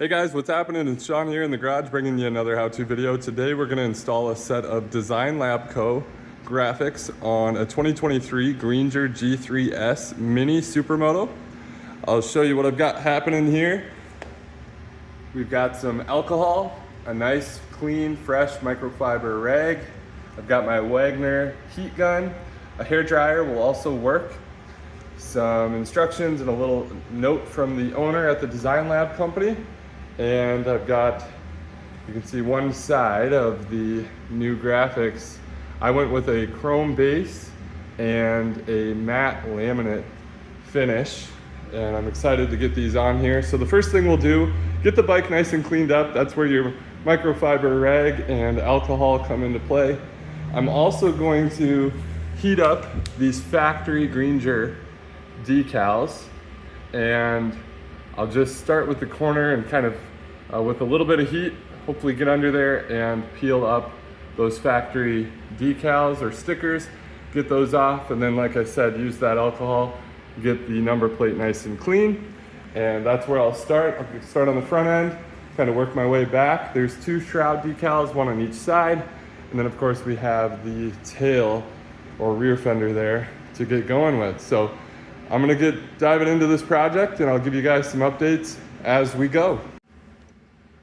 Hey guys, what's happening? It's Sean here in the garage bringing you another how-to video. Today we're going to install a set of Design Lab Co. graphics on a 2023 Greenger G3S Mini Supermoto. I'll show you what I've got happening here. We've got some alcohol, a nice clean fresh microfiber rag. I've got my Wagner heat gun. A hair dryer will also work. Some instructions and a little note from the owner at the Design Lab company. And I've got, you can see one side of the new graphics. I went with a chrome base and a matte laminate finish, and I'm excited to get these on here. So the first thing we'll do, get the bike nice and cleaned up. That's where your microfiber rag and alcohol come into play. I'm also going to heat up these factory Greenger decals, and I'll just start with the corner and kind of with a little bit of heat, hopefully get under there and peel up those factory decals or stickers, get those off, and then like I said, use that alcohol, get the number plate nice and clean. And that's where I'll start. I'll start on the front end, kind of work my way back. There's two Shroud decals, one on each side. And then of course we have the tail or rear fender there to get going with. So I'm gonna get diving into this project and I'll give you guys some updates as we go.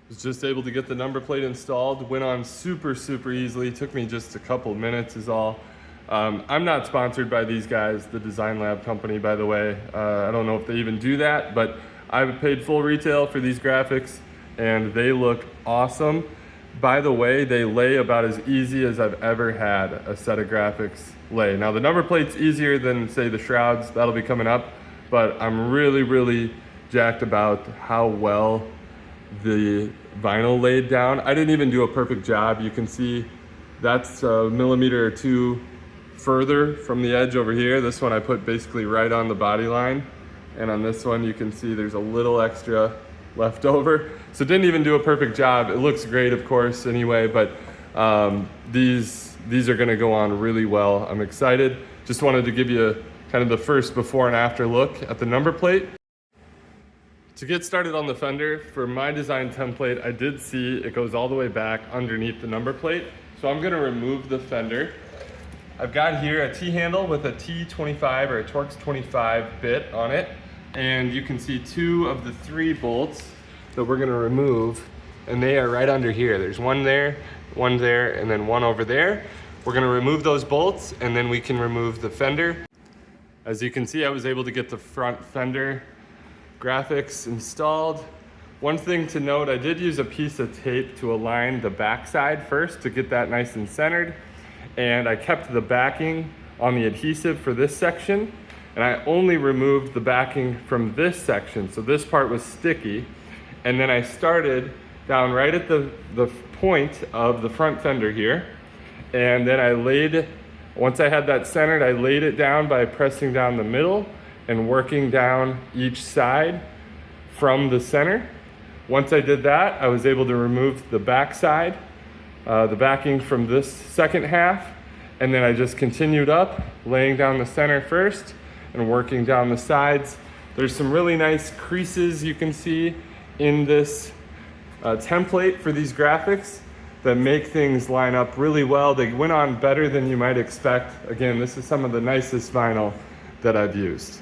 Was just able to get the number plate installed, went on super easily. Took me just a couple minutes is all. I'm not sponsored by these guys, the Design Lab company, by the way. I don't know if they even do that, but I've paid full retail for these graphics and they look awesome. By the way, they lay about as easy as I've ever had a set of graphics lay. Now the number plate's easier than say the Shrouds, that'll be coming up, but I'm really jacked about how well the vinyl laid down. I didn't even do a perfect job. You can see that's a millimeter or two further from the edge over here. This one I put basically right on the body line, and on this one you can see there's a little extra left over. So didn't even do a perfect job. It looks great of course anyway, but these are gonna go on really well. I'm excited. Just wanted to give you kind of the first before and after look at the number plate. To get started on the fender, for my design template, I did see it goes all the way back underneath the number plate. So I'm gonna remove the fender. I've got here a T-handle with a T25 or a Torx 25 bit on it. And you can see two of the three bolts that we're gonna remove, and they are right under here. There's one there, and then one over there. We're gonna remove those bolts and then we can remove the fender. As you can see, I was able to get the front fender graphics installed. One thing to note, I did use a piece of tape to align the backside first to get that nice and centered. And I kept the backing on the adhesive for this section. And I only removed the backing from this section. So this part was sticky. And then I started down right at the point of the front fender here. And then once I had that centered, I laid it down by pressing down the middle and working down each side from the center. Once I did that, I was able to remove the back side, the backing from this second half, and then I just continued up, laying down the center first and working down the sides. There's some really nice creases you can see in this template for these graphics that make things line up really well. They went on better than you might expect. Again, this is some of the nicest vinyl that I've used.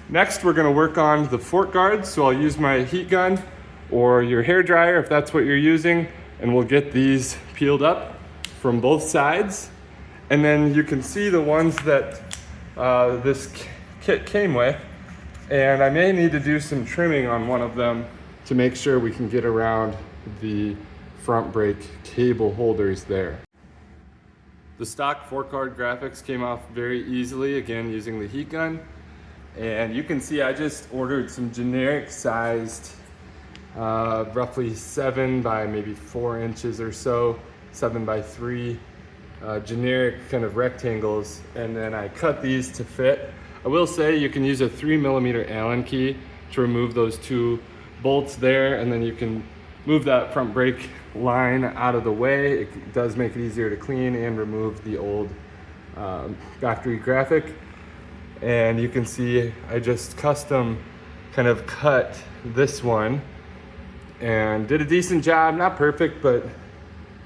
Next, we're gonna work on the fork guards. So I'll use my heat gun or your hair dryer if that's what you're using, and we'll get these peeled up from both sides. And then you can see the ones that this kit came with, and I may need to do some trimming on one of them to make sure we can get around the front brake cable holders there. The stock fork guard graphics came off very easily, again using the heat gun. And you can see I just ordered some generic sized, roughly 7 by maybe 4 inches or so, 7 by 3, generic kind of rectangles. And then I cut these to fit. I will say you can use a 3mm Allen key to remove those two bolts there, and then you can move that front brake line out of the way. It does make it easier to clean and remove the old factory graphic. And you can see I just custom kind of cut this one and did a decent job. Not perfect, but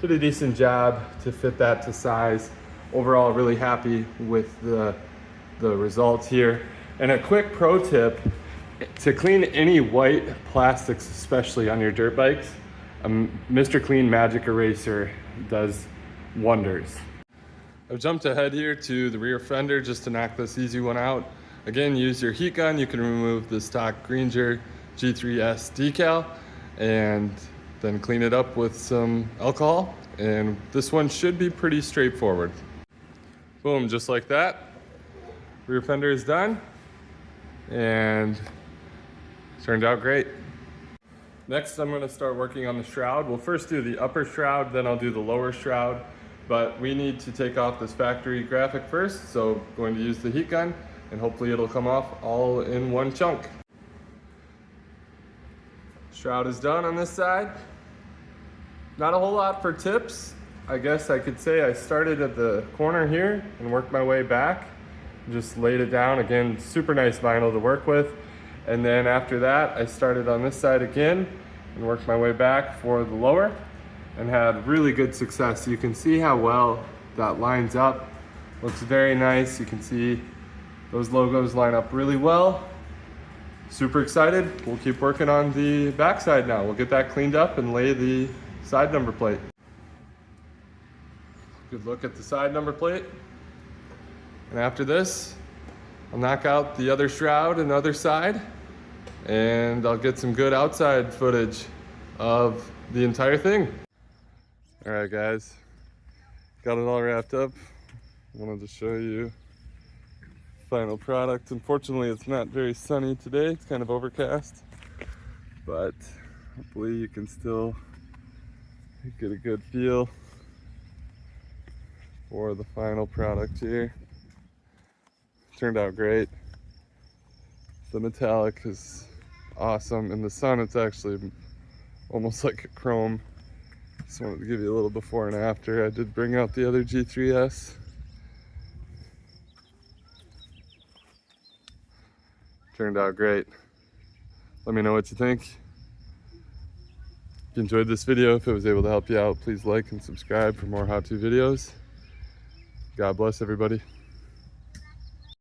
did a decent job to fit that to size. Overall, really happy with the results here. And a quick pro tip, to clean any white plastics, especially on your dirt bikes, Mr. Clean Magic Eraser does wonders. I've jumped ahead here to the rear fender just to knock this easy one out. Again, use your heat gun. You can remove the stock Greenger G3S decal and then clean it up with some alcohol. And this one should be pretty straightforward. Boom, just like that. Rear fender is done and turned out great. Next, I'm going to start working on the shroud. We'll first do the upper shroud, then I'll do the lower shroud. But we need to take off this factory graphic first, so going to use the heat gun, and hopefully it'll come off all in one chunk. Shroud is done on this side. Not a whole lot for tips. I guess I could say I started at the corner here and worked my way back. Just laid it down. Again, super nice vinyl to work with. And then after that, I started on this side again and worked my way back for the lower and had really good success. You can see how well that lines up. Looks very nice. You can see those logos line up really well. Super excited. We'll keep working on the backside now. We'll get that cleaned up and lay the side number plate. Good look at the side number plate. And after this, I'll knock out the other shroud and the other side, and I'll get some good outside footage of the entire thing. All right, guys, got it all wrapped up. Wanted to show you final product. Unfortunately, it's not very sunny today. It's kind of overcast, but hopefully you can still get a good feel for the final product here. Turned out great. The metallic is awesome. In the sun, it's actually almost like a chrome. Just wanted to give you a little before and after. I did bring out the other G3S. Turned out great. Let me know what you think. If you enjoyed this video, if it was able to help you out, please like and subscribe for more how-to videos. God bless everybody.